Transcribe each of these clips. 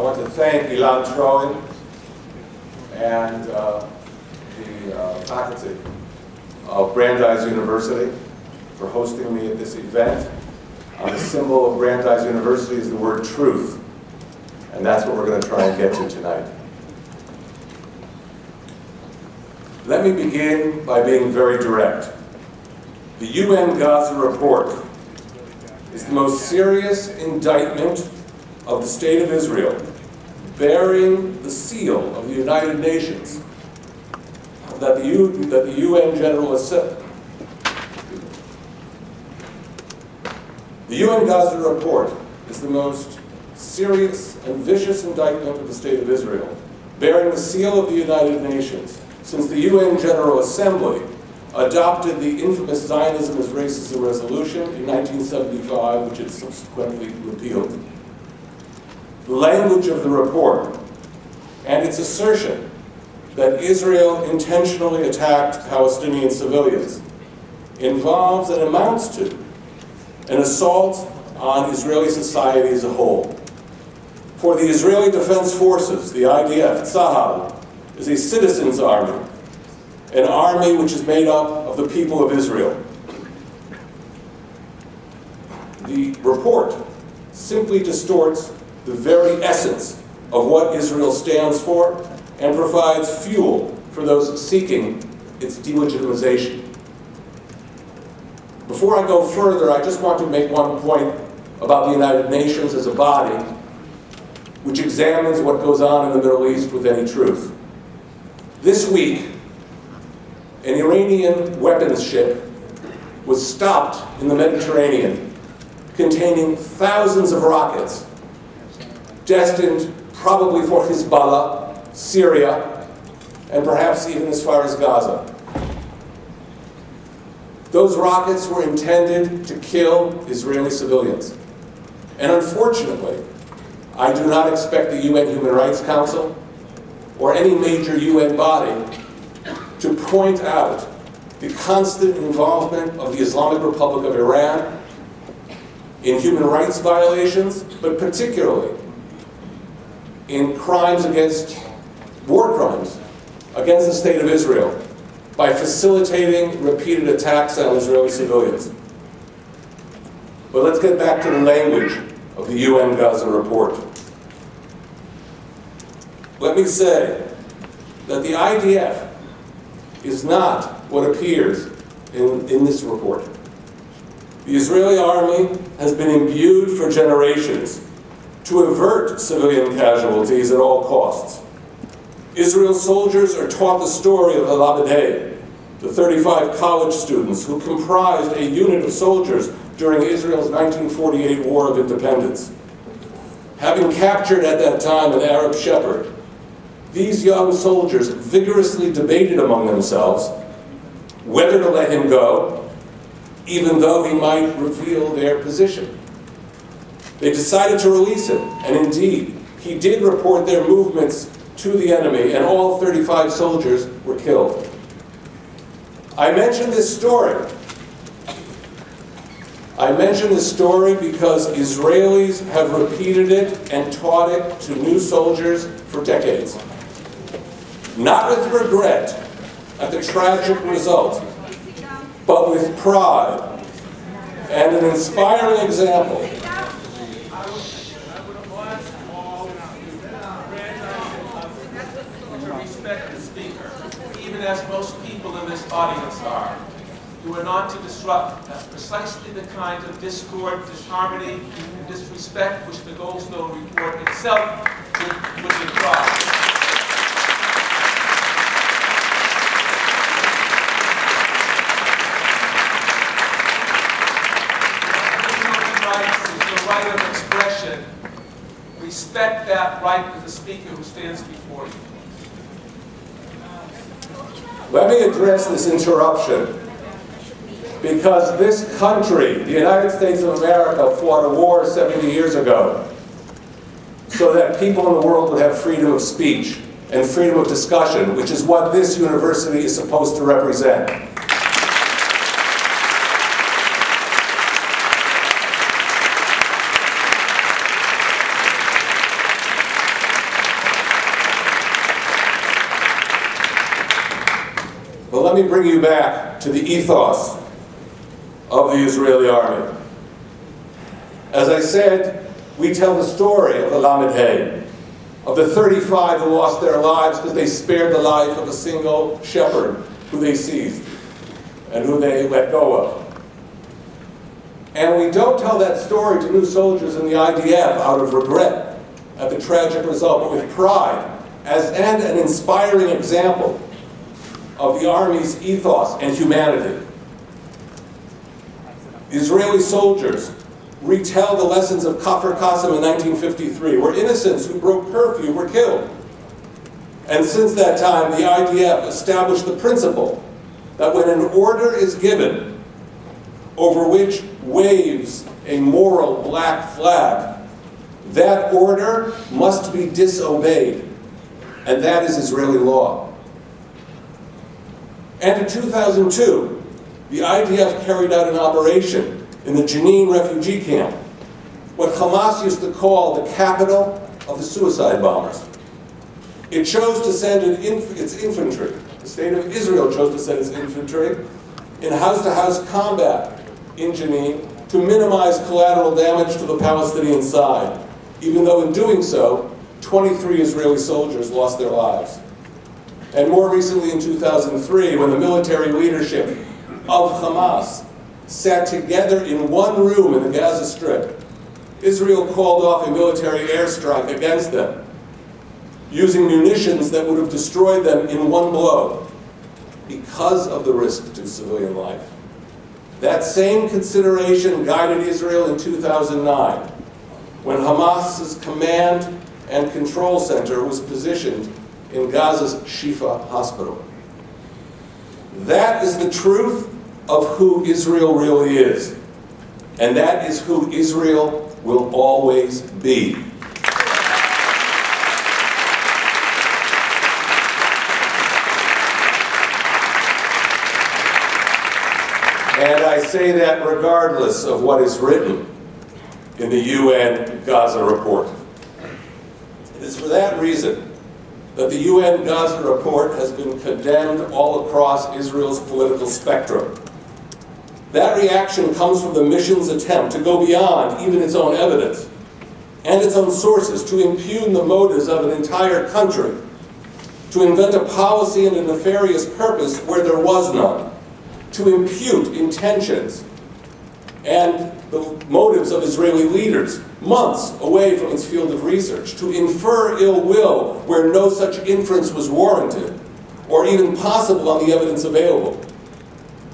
want to thank Ilan Troen and the faculty of Brandeis University for hosting me at this event. The symbol of Brandeis University is the word truth, and that's what we're going to try and get to tonight. Let me begin by being very direct. The UN Gaza report is the most serious indictment of the State of Israel, bearing the seal of the United Nations, that the UN General Assembly. The UN Gaza report is the most serious and vicious indictment of the State of Israel, bearing the seal of the United Nations, since the UN General Assembly adopted the infamous Zionism as Racism resolution in 1975, which it subsequently repealed. The language of the report and its assertion that Israel intentionally attacked Palestinian civilians involves and amounts to an assault on Israeli society as a whole. For the Israeli Defense Forces, the IDF, Tzahal, is a citizens' army, an army which is made up of the people of Israel. The report simply distorts the very essence of what Israel stands for and provides fuel for those seeking its delegitimization. Before I go further, I just want to make one point about the United Nations as a body which examines what goes on in the Middle East with any truth. This week, an Iranian weapons ship was stopped in the Mediterranean containing thousands of rockets destined probably for Hezbollah, Syria, and perhaps even as far as Gaza. Those rockets were intended to kill Israeli civilians. And unfortunately, I do not expect the UN Human Rights Council or any major UN body to point out the constant involvement of the Islamic Republic of Iran in human rights violations, but particularly in crimes against, war crimes against the State of Israel by facilitating repeated attacks on Israeli civilians. But let's get back to the language of the UN Gaza report. Let me say that the IDF is not what appears in this report. The Israeli army has been imbued for generations to avert civilian casualties at all costs. Israel's soldiers are taught the story of Al-Abadeh, the 35 college students who comprised a unit of soldiers during Israel's 1948 War of Independence. Having captured at that time an Arab shepherd, these young soldiers vigorously debated among themselves whether to let him go, even though he might reveal their position. They decided to release him, and indeed, he did report their movements to the enemy, and all 35 soldiers were killed. I mention this story because Israelis have repeated it and taught it to new soldiers for decades. Not with regret at the tragic result, but with pride and an inspiring example. Respect the speaker, even as most people in this audience are. You are not to disrupt. That's precisely the kind of discord, disharmony, and disrespect which the Goldstone report itself would imply. Right of expression. Respect that right of the speaker who stands before you. Let me address this interruption because this country, the United States of America, fought a war 70 years ago so that people in the world would have freedom of speech and freedom of discussion, which is what this university is supposed to represent. But let me bring you back to the ethos of the Israeli army. As I said, we tell the story of the Lamed Hey, of the 35 who lost their lives because they spared the life of a single shepherd who they seized and who they let go of. And we don't tell that story to new soldiers in the IDF out of regret at the tragic result, but with pride and an inspiring example of the Army's ethos and humanity. The Israeli soldiers retell the lessons of Kafr Qasim in 1953, where innocents who broke curfew were killed. And since that time, the IDF established the principle that when an order is given over which waves a moral black flag, that order must be disobeyed. And that is Israeli law. And in 2002, the IDF carried out an operation in the Jenin refugee camp, what Hamas used to call the capital of the suicide bombers. It chose to send its infantry, the state of Israel chose to send its infantry in house-to-house combat in Jenin to minimize collateral damage to the Palestinian side, even though in doing so, 23 Israeli soldiers lost their lives. And more recently in 2003, when the military leadership of Hamas sat together in one room in the Gaza Strip, Israel called off a military airstrike against them, using munitions that would have destroyed them in one blow because of the risk to civilian life. That same consideration guided Israel in 2009, when Hamas's command and control center was positioned in Gaza's Shifa hospital. That is the truth of who Israel really is. And that is who Israel will always be. And I say that regardless of what is written in the UN Gaza report. It is for that reason that the UN Gaza report has been condemned all across Israel's political spectrum. That reaction comes from the mission's attempt to go beyond even its own evidence and its own sources, to impugn the motives of an entire country, to invent a policy and a nefarious purpose where there was none, to impute intentions and the motives of Israeli leaders months away from its field of research, to infer ill will where no such inference was warranted or even possible on the evidence available.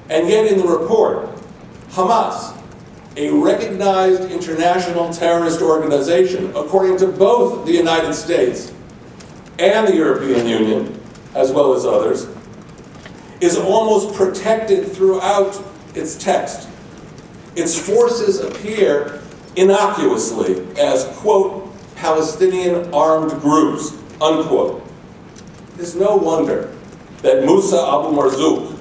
And yet in the report, Hamas, a recognized international terrorist organization, according to both the United States and the European Union, as well as others, is almost protected throughout its text. Its forces appear innocuously as, quote, Palestinian armed groups, unquote. It is no wonder that Musa Abu Marzouk,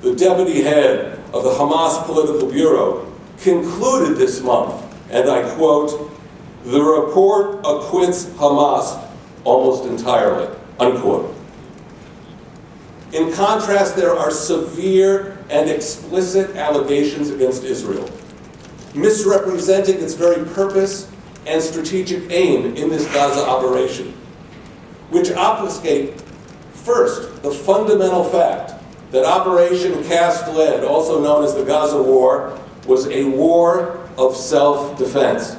the deputy head of the Hamas Political Bureau, concluded this month, and I quote, "The report acquits Hamas almost entirely," unquote. In contrast, there are severe and explicit allegations against Israel, misrepresenting its very purpose and strategic aim in this Gaza operation, which obfuscate, first, the fundamental fact that Operation Cast Lead, also known as the Gaza War, was a war of self-defense.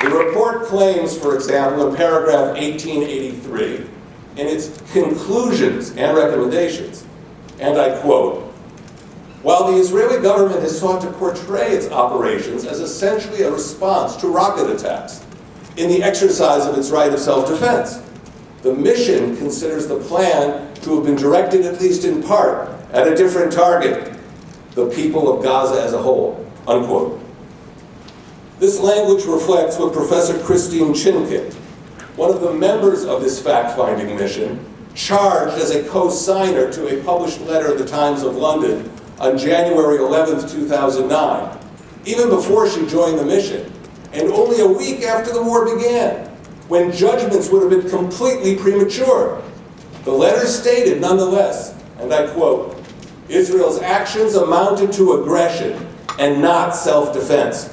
The report claims, for example, in paragraph 1883, in its conclusions and recommendations, and I quote, "While the Israeli government has sought to portray its operations as essentially a response to rocket attacks in the exercise of its right of self-defense, the mission considers the plan to have been directed, at least in part, at a different target, the people of Gaza as a whole," unquote. This language reflects what Professor Christine Chinkin, one of the members of this fact-finding mission, charged as a co-signer to a published letter in the Times of London on January 11, 2009, even before she joined the mission, and only a week after the war began, when judgments would have been completely premature. The letter stated, nonetheless, and I quote, "Israel's actions amounted to aggression and not self-defense."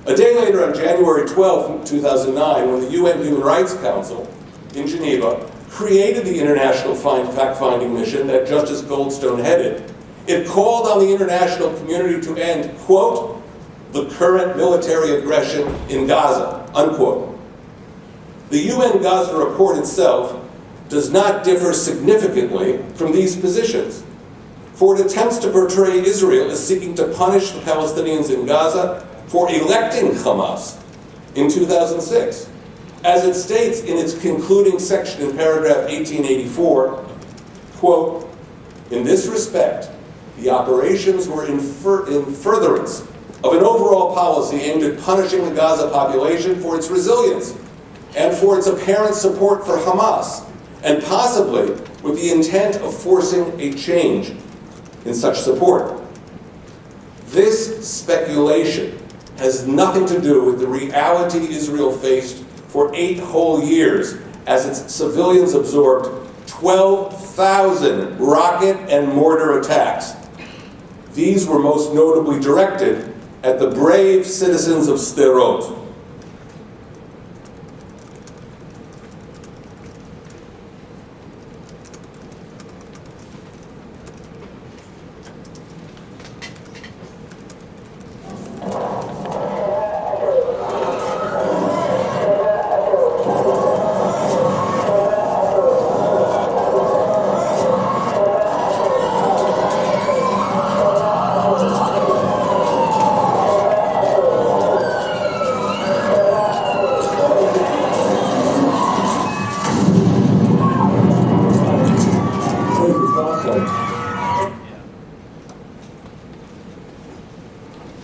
A day later, on January 12, 2009, when the UN Human Rights Council in Geneva created the international fact-finding mission that Justice Goldstone headed, it called on the international community to end, quote, "the current military aggression in Gaza," unquote. The UN Gaza report itself does not differ significantly from these positions, for it attempts to portray Israel as seeking to punish the Palestinians in Gaza for electing Hamas in 2006. As it states in its concluding section in paragraph 1884, quote, "In this respect, the operations were in furtherance of an overall policy aimed at punishing the Gaza population for its resilience and for its apparent support for Hamas, and possibly with the intent of forcing a change in such support." This speculation has nothing to do with the reality Israel faced for 8 whole years as its civilians absorbed 12,000 rocket and mortar attacks. These were most notably directed at the brave citizens of Sderot.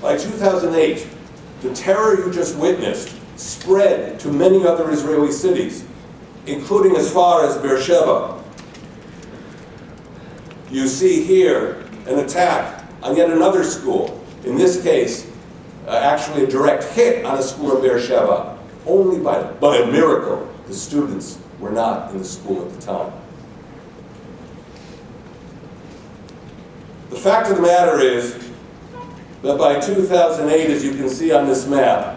By 2008, the terror you just witnessed spread to many other Israeli cities, including as far as Beersheba. You see here an attack on yet another school, in this case, actually a direct hit on a school in Beersheba. Only by a miracle, the students were not in the school at the time. The fact of the matter is that by 2008, as you can see on this map,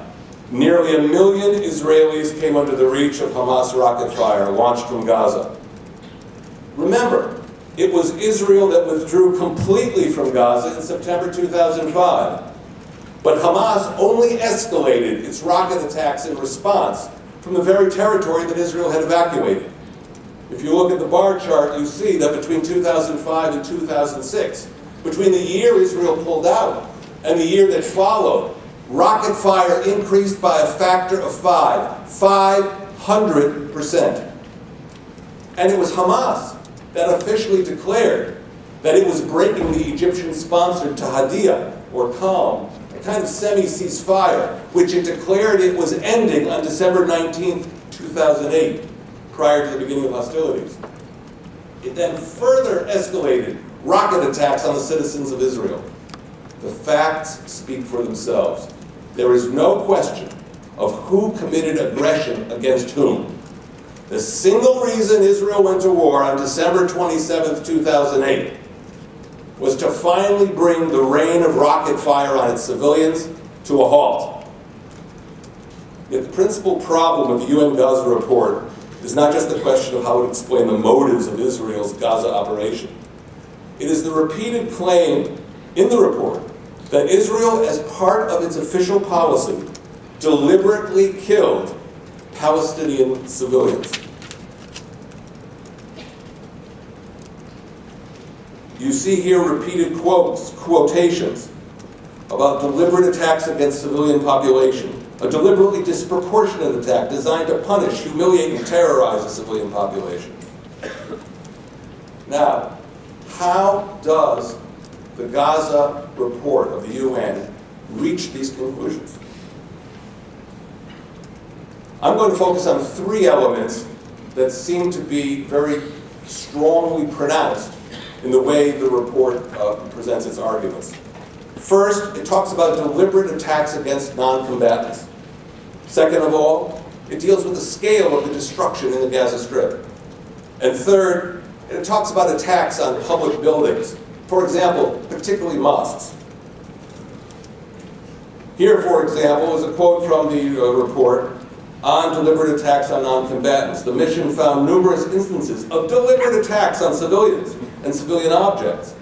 nearly 1 million Israelis came under the reach of Hamas rocket fire launched from Gaza. Remember, it was Israel that withdrew completely from Gaza in September 2005. But Hamas only escalated its rocket attacks in response from the very territory that Israel had evacuated. If you look at the bar chart, you see that between 2005 and 2006, between the year Israel pulled out and the year that followed, rocket fire increased by a factor of 500%. And it was Hamas that officially declared that it was breaking the Egyptian-sponsored Tahadiyah, or calm, a kind of semi-ceasefire, which it declared it was ending on December 19th, 2008, prior to the beginning of hostilities. It then further escalated rocket attacks on the citizens of Israel. The facts speak for themselves. There is no question of who committed aggression against whom. The single reason Israel went to war on December 27th, 2008 was to finally bring the rain of rocket fire on its civilians to a halt. Yet the principal problem with the UN Gaza report is not just the question of how it explains the motives of Israel's Gaza operation. It is the repeated claim in the report that Israel, as part of its official policy, deliberately killed Palestinian civilians. You see here repeated quotations about deliberate attacks against civilian population, a deliberately disproportionate attack designed to punish, humiliate, and terrorize the civilian population. Now, how does the Gaza report of the UN reach these conclusions? I'm going to focus on 3 elements that seem to be very strongly pronounced in the way the report presents its arguments. First, it talks about deliberate attacks against non-combatants. Second of all, it deals with the scale of the destruction in the Gaza Strip. And third, it talks about attacks on public buildings, for example, particularly mosques. Here, for example, is a quote from the report on deliberate attacks on non-combatants. The mission found numerous instances of deliberate attacks on civilians and civilian objects,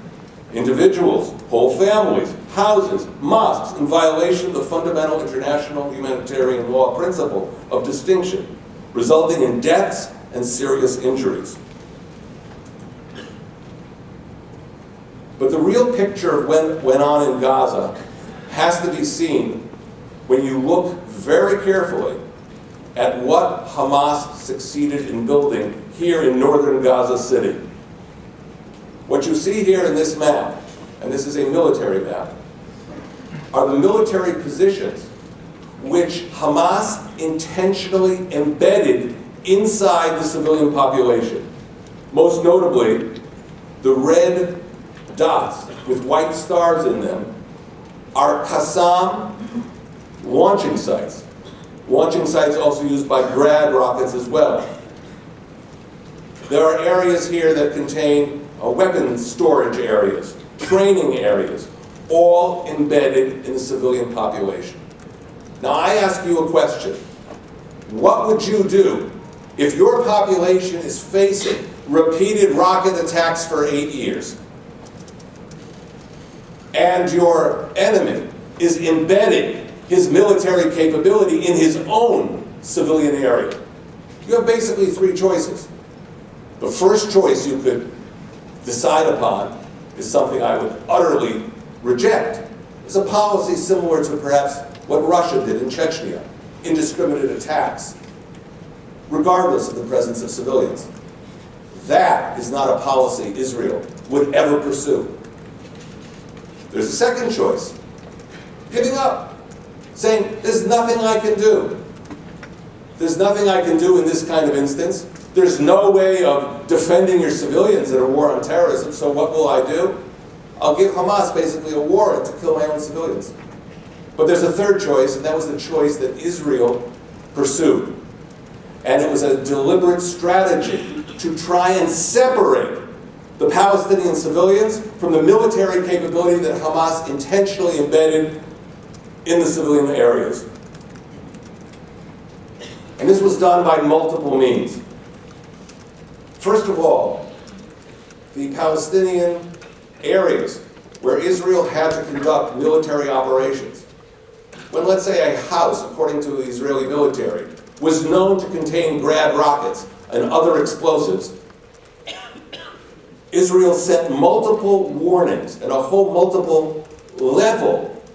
individuals, whole families, houses, mosques, in violation of the fundamental international humanitarian law principle of distinction, resulting in deaths and serious injuries. But the real picture of what went on in Gaza has to be seen when you look very carefully at what Hamas succeeded in building here in northern Gaza City. What you see here in this map, and this is a military map, are the military positions which Hamas intentionally embedded inside the civilian population. Most notably, the red dots with white stars in them are Qassam launching sites. Launching sites also used by Grad rockets as well. There are areas here that contain weapons storage areas, training areas, all embedded in the civilian population. Now I ask you a question. What would you do if your population is facing repeated rocket attacks for 8 years? And your enemy is embedding his military capability in his own civilian area? You have basically three choices. The first choice you could decide upon is something I would utterly reject. It's a policy similar to perhaps what Russia did in Chechnya, indiscriminate attacks, regardless of the presence of civilians. That is not a policy Israel would ever pursue. There's a second choice, giving up, saying, there's nothing I can do. There's nothing I can do in this kind of instance. There's no way of defending your civilians in a war on terrorism, so what will I do? I'll give Hamas basically a warrant to kill my own civilians. But there's a third choice, and that was the choice that Israel pursued. And it was a deliberate strategy to try and separate the Palestinian civilians from the military capability that Hamas intentionally embedded in the civilian areas. And this was done by multiple means. First of all, the Palestinian areas where Israel had to conduct military operations. When, let's say, a house, according to the Israeli military, was known to contain Grad rockets and other explosives, Israel sent multiple warnings and a whole multiple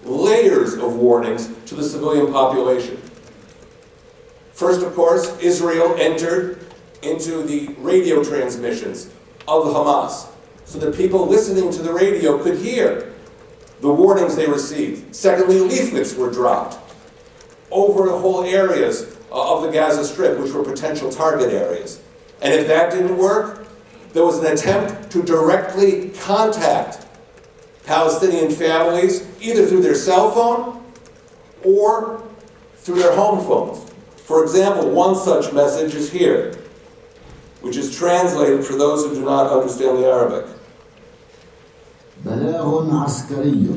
layers of warnings to the civilian population. First, of course, Israel entered into the radio transmissions of Hamas so that people listening to the radio could hear the warnings they received. Secondly, leaflets were dropped over the whole areas of the Gaza Strip, which were potential target areas. And if that didn't work, there was an attempt to directly contact Palestinian families, either through their cell phone or through their home phones. For example, one such message is here, which is translated for those who do not understand the Arabic. بلاغ عسكري.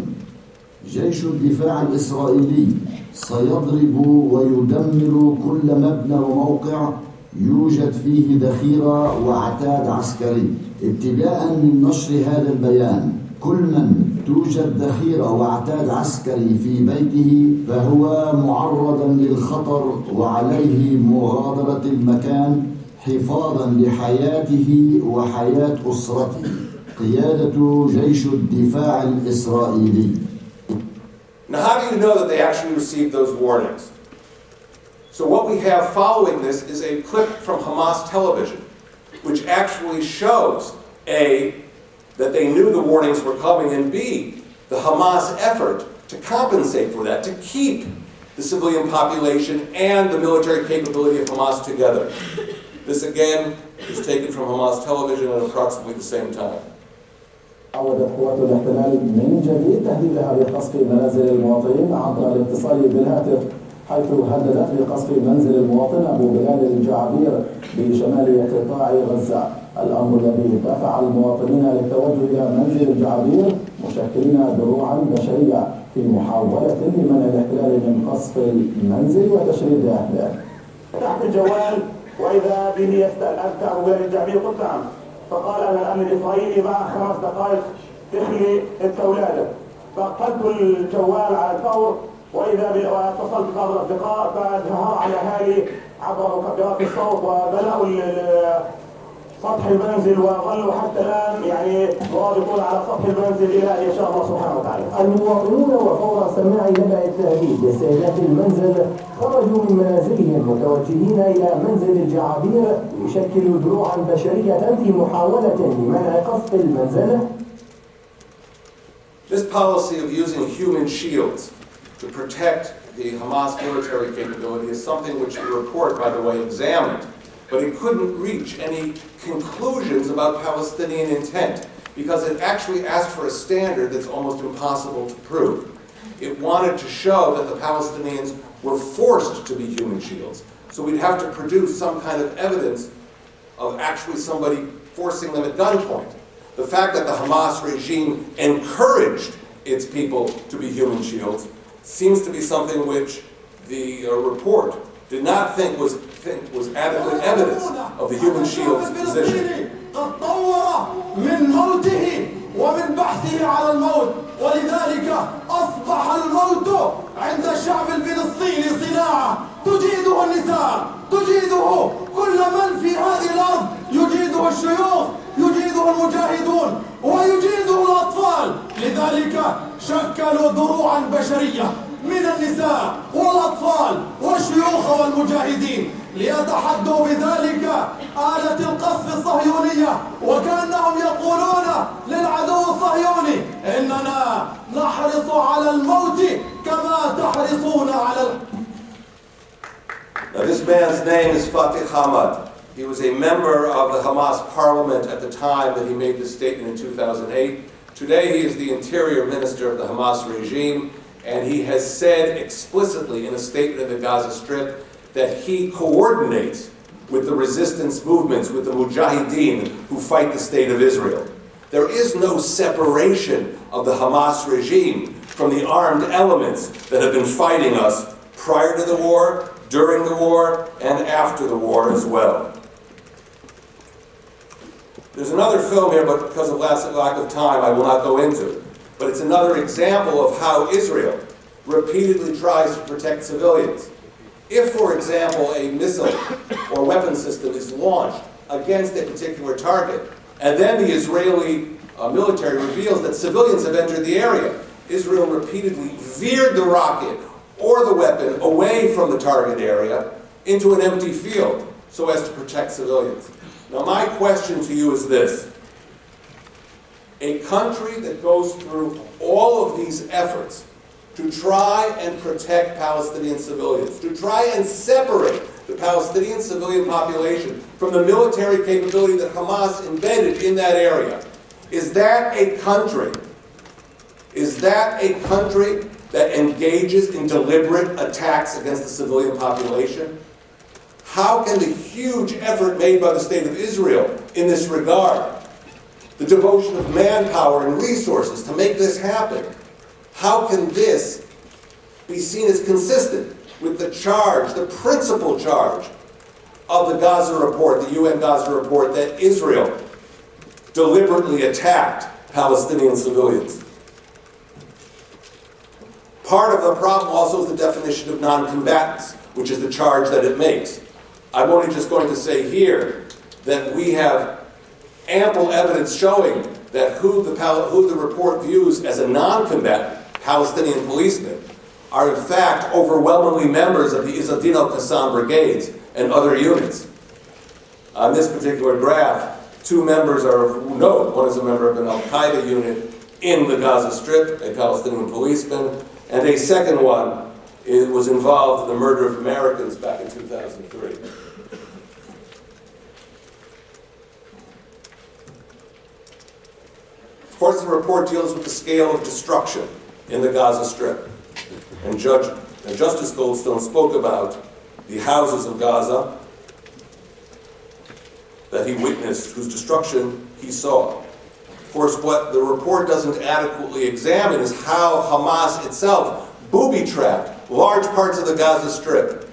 جيش الدفاع الإسرائيلي سيضرب ويدمر كل مبنى وموقع يوجد فيه ذخيرة وعتاد عسكري. ابتداء من نشر هذا البيان، كل من توجد ذخيرة وعتاد عسكري في بيته فهو معرض للخطر وعليه مغادرة المكان حفاظا لحياته وحياة أسرته. قيادة جيش الدفاع الإسرائيلي. Now, how do you know that they actually received those warnings? So what we have following this is a clip from Hamas television, which actually shows A, that they knew the warnings were coming, and B, the Hamas effort to compensate for that, to keep the civilian population and the military capability of Hamas together. This again is taken from Hamas television at approximately the same time. عودت قوات الاحتلال من جديد تهديدها بقصف منازل المواطنين عبر الاتصال بالهاتف، حيث هددت بقصف منزل المواطن أبو بلال الجعبير بشمال قطاع غزة، الأمر الذي دفع المواطنين للتوجه إلى منزل الجعبير مشكلين دروعا بشرية في محاولة لمنع الاحتلال من قصف المنزل وتشريد أهله. تحت الجوال وإذا به يسأل أنت أبو بلال الجعبير؟ قلت نعم. فقال أنا الأمن الإسرائيلي مع 5 دقائق تخلي أنت أولاده. فقدت الجوال على الفور وإذا واتصلت ببعض الأصدقاء فظهر على أهالي عبر مكبرات الصوت وبنوا سطح المنزل وظلوا حتى الآن يعني مرابطون على سطح المنزل إلى أن يشاء الله سبحانه وتعالى. المواطنون وفور سماع نبأ التهديد باستهداف المنزل خرجوا من منازلهم متوجهين إلى منزل الجعابير يشكل دروعا بشرية في محاولة لمنع قصف المنزل. This policy of using human shields to protect the Hamas military capability is something which the report, by the way, examined, but it couldn't reach any conclusions about Palestinian intent because it actually asked for a standard that's almost impossible to prove. It wanted to show that the Palestinians were forced to be human shields. So we'd have to produce some kind of evidence of actually somebody forcing them at gunpoint. The fact that the Hamas regime encouraged its people to be human shields seems to be something which the report did not think was adequate evidence of the human shield's position. قد طور من موته ومن بحثه على الموت، ولذلك أصبح الموت عند الشعب الفلسطيني صناعة تجيده النساء، تجيده كل من في هذه الأرض، يجيده الشيوخ، يجيده المجاهدون ويجيده الأطفال. لذلك شكلوا دروعا بشرية من النساء والأطفال والشيوخ والمجاهدين ليتحدوا بذلك آلة القصف الصهيونية، وكأنهم يقولون للعدو الصهيوني إننا نحرص على الموت كما تحرصون على. Now, this man's name is Fatih Hamad. He was a member of the Hamas parliament at the time that he made this statement in 2008. Today he is the interior minister of the Hamas regime, and he has said explicitly in a statement in the Gaza Strip that he coordinates with the resistance movements, with the mujahideen who fight the state of Israel. There is no separation of the Hamas regime from the armed elements that have been fighting us prior to the war, during the war, and after the war as well. There's another film here, but because of lack of time, I will not go into. But it's another example of how Israel repeatedly tries to protect civilians. If, for example, a missile or weapon system is launched against a particular target, and then the Israeli military reveals that civilians have entered the area, Israel repeatedly veered the rocket or the weapon away from the target area into an empty field so as to protect civilians. Now, my question to you is this. A country that goes through all of these efforts to try and protect Palestinian civilians, to try and separate the Palestinian civilian population from the military capability that Hamas embedded in that area, is that a country that engages in deliberate attacks against the civilian population? How can the huge effort made by the state of Israel in this regard, the devotion of manpower and resources to make this happen, how can this be seen as consistent with the charge, the principal charge of the Gaza report, the UN Gaza report, that Israel deliberately attacked Palestinian civilians? Part of the problem also is the definition of non-combatants, which is the charge that it makes. I'm only just going to say here that we have ample evidence showing that who the report views as a non-combatant, Palestinian policemen, are in fact overwhelmingly members of the Izzadin al-Qassam brigades and other units. On this particular graph, 2 members are of note. One is a member of an al-Qaeda unit in the Gaza Strip, a Palestinian policeman, and a second one was involved in the murder of Americans back in 2003. Of course, the report deals with the scale of destruction in the Gaza Strip. And Justice Goldstone spoke about the houses of Gaza that he witnessed, whose destruction he saw. Of course, what the report doesn't adequately examine is how Hamas itself booby-trapped large parts of the Gaza Strip.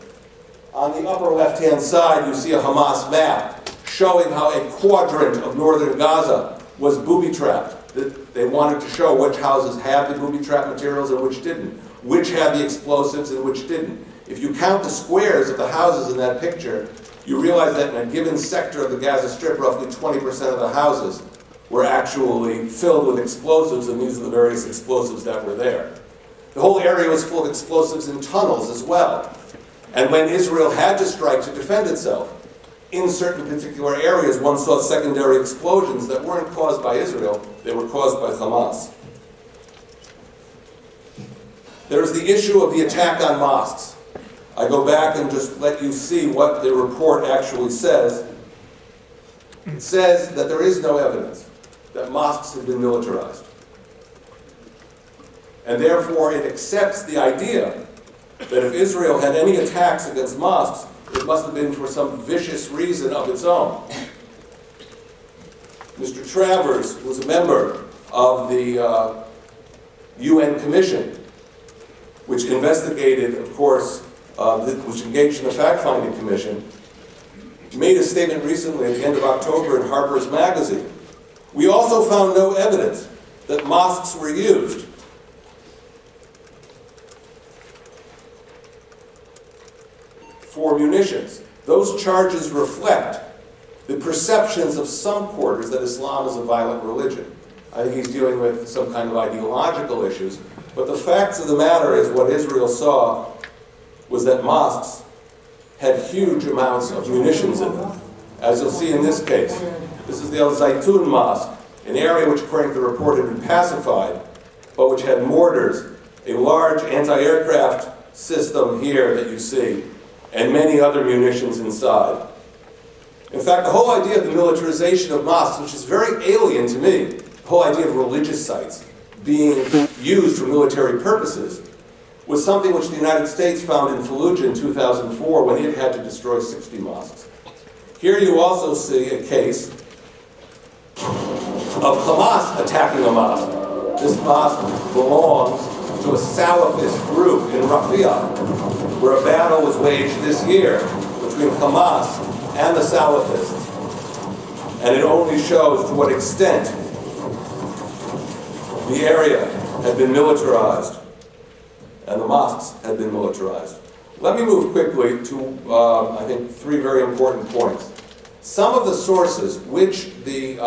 On the upper left-hand side, you see a Hamas map showing how a quadrant of northern Gaza was booby-trapped. They wanted to show which houses had the booby-trap materials and which didn't, which had the explosives and which didn't. If you count the squares of the houses in that picture, you realize that in a given sector of the Gaza Strip, roughly 20% of the houses were actually filled with explosives, and these are the various explosives that were there. The whole area was full of explosives in tunnels as well. And when Israel had to strike to defend itself, in certain particular areas, one saw secondary explosions that weren't caused by Israel, they were caused by Hamas. There's the issue of the attack on mosques. I go back and just let you see what the report actually says. It says that there is no evidence that mosques have been militarized. And therefore it accepts the idea that if Israel had any attacks against mosques, it must have been for some vicious reason of its own. Mr. Travers was a member of the UN Commission, which investigated, of course, which engaged in the fact-finding commission, made a statement recently at the end of October in Harper's Magazine. We also found no evidence that mosques were used for munitions. Those charges reflect the perceptions of some quarters that Islam is a violent religion. I think he's dealing with some kind of ideological issues, but the facts of the matter is what Israel saw was that mosques had huge amounts of munitions in them. As you'll see in this case, this is the Al Zaytun Mosque, an area which, according to the report, had been pacified, but which had mortars, a large anti-aircraft system here that you see, and many other munitions inside. In fact, the whole idea of the militarization of mosques, which is very alien to me, the whole idea of religious sites being used for military purposes, was something which the United States found in Fallujah in 2004 when it had to destroy 60 mosques. Here you also see a case of Hamas attacking a mosque. This mosque belongs to a Salafist group in Rafah, where a battle was waged this year between Hamas and the Salafists. And it only shows to what extent the area had been militarized and the mosques had been militarized. Let me move quickly to, I think, three very important points. Some of the sources which the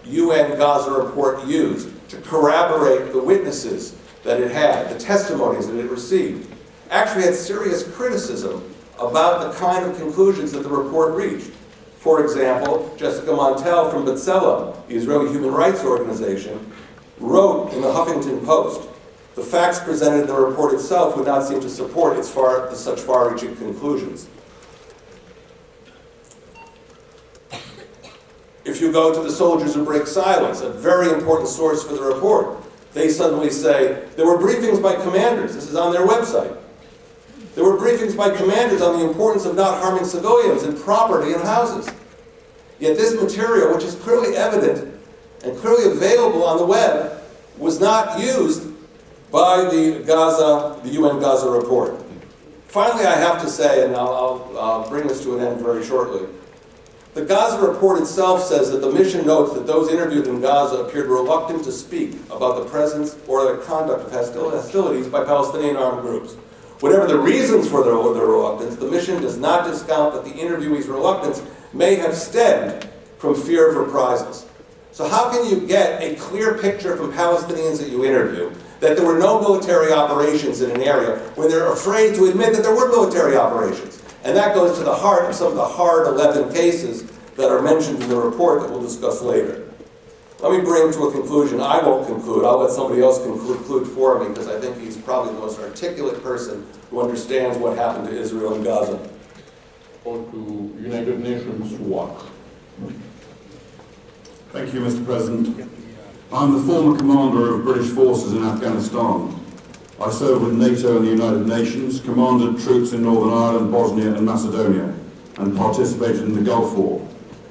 UN Gaza report used to corroborate the witnesses that it had, the testimonies that it received, actually had serious criticism about the kind of conclusions that the report reached. For example, Jessica Montel from B'Tselem, the Israeli human rights organization, wrote in the Huffington Post, the facts presented in the report itself would not seem to support such far-reaching conclusions. If you go to the Soldiers Who Break Silence, a very important source for the report, they suddenly say, there were briefings by commanders. This is on their website. There were briefings by commanders on the importance of not harming civilians and property and houses. Yet this material, which is clearly evident and clearly available on the web, was not used by the UN Gaza report. Finally, I have to say, and I'll bring this to an end very shortly, the Gaza report itself says that the mission notes that those interviewed in Gaza appeared reluctant to speak about the presence or the conduct of hostilities by Palestinian armed groups. Whatever the reasons for their reluctance, the mission does not discount that the interviewees' reluctance may have stemmed from fear of reprisals. So how can you get a clear picture from Palestinians that you interview that there were no military operations in an area when they're afraid to admit that there were military operations? And that goes to the heart of some of the hard 11 cases that are mentioned in the report that we'll discuss later. Let me bring to a conclusion. I won't conclude. I'll let somebody else conclude for me because I think he's probably the most articulate person who understands what happened to Israel and Gaza. Or to United Nations work. Thank you, Mr. President. I'm the former commander of British forces in Afghanistan. I served with NATO and the United Nations, commanded troops in Northern Ireland, Bosnia and Macedonia, and participated in the Gulf War.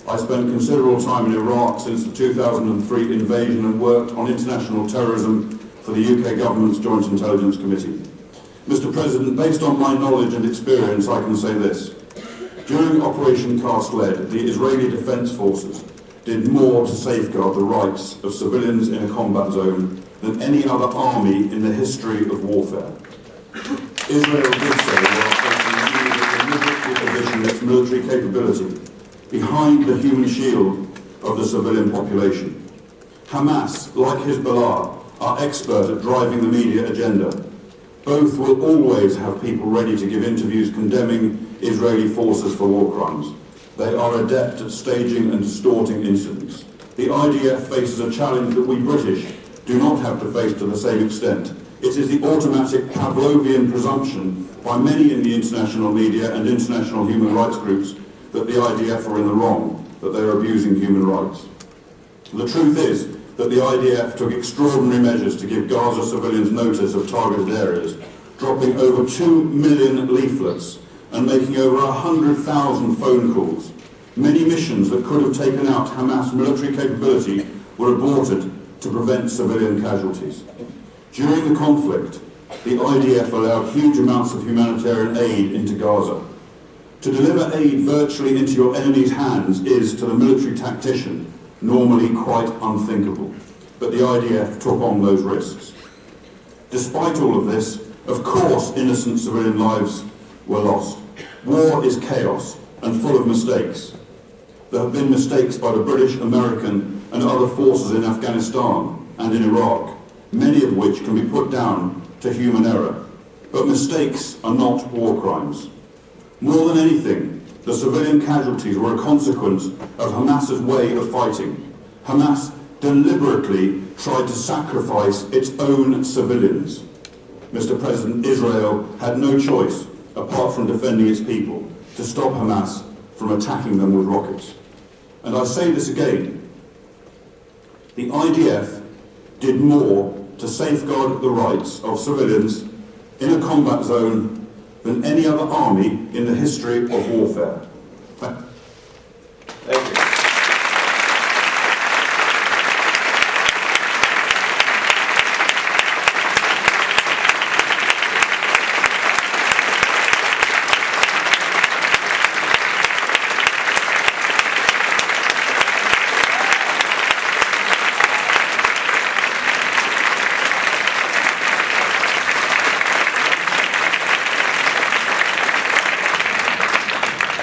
I spent considerable time in Iraq since the 2003 invasion and worked on international terrorism for the UK government's Joint Intelligence Committee. Mr. President, based on my knowledge and experience, I can say this. During Operation Cast Lead, the Israeli Defence Forces did more to safeguard the rights of civilians in a combat zone than any other army in the history of warfare. Israel did so while facing deliberately position its military capability behind the human shield of the civilian population. Hamas, like Hezbollah, are expert at driving the media agenda. Both will always have people ready to give interviews condemning Israeli forces for war crimes. They are adept at staging and distorting incidents. The IDF faces a challenge that we British do not have to face to the same extent. It is the automatic Pavlovian presumption by many in the international media and international human rights groups that the IDF are in the wrong, that they are abusing human rights. The truth is that the IDF took extraordinary measures to give Gaza civilians notice of targeted areas, dropping over 2 million leaflets and making over 100,000 phone calls. Many missions that could have taken out Hamas military capability were aborted to prevent civilian casualties. During the conflict, the IDF allowed huge amounts of humanitarian aid into Gaza. To deliver aid virtually into your enemy's hands is, to the military tactician, normally quite unthinkable. But the IDF took on those risks. Despite all of this, of course innocent civilian lives were lost. War is chaos and full of mistakes. There have been mistakes by the British, American and other forces in Afghanistan and in Iraq, many of which can be put down to human error. But mistakes are not war crimes. More than anything, the civilian casualties were a consequence of Hamas's way of fighting. Hamas deliberately tried to sacrifice its own civilians. Mr. President, Israel had no choice, apart from defending its people, to stop Hamas from attacking them with rockets. And I say this again, the IDF did more to safeguard the rights of civilians in a combat zone than any other army in the history of warfare.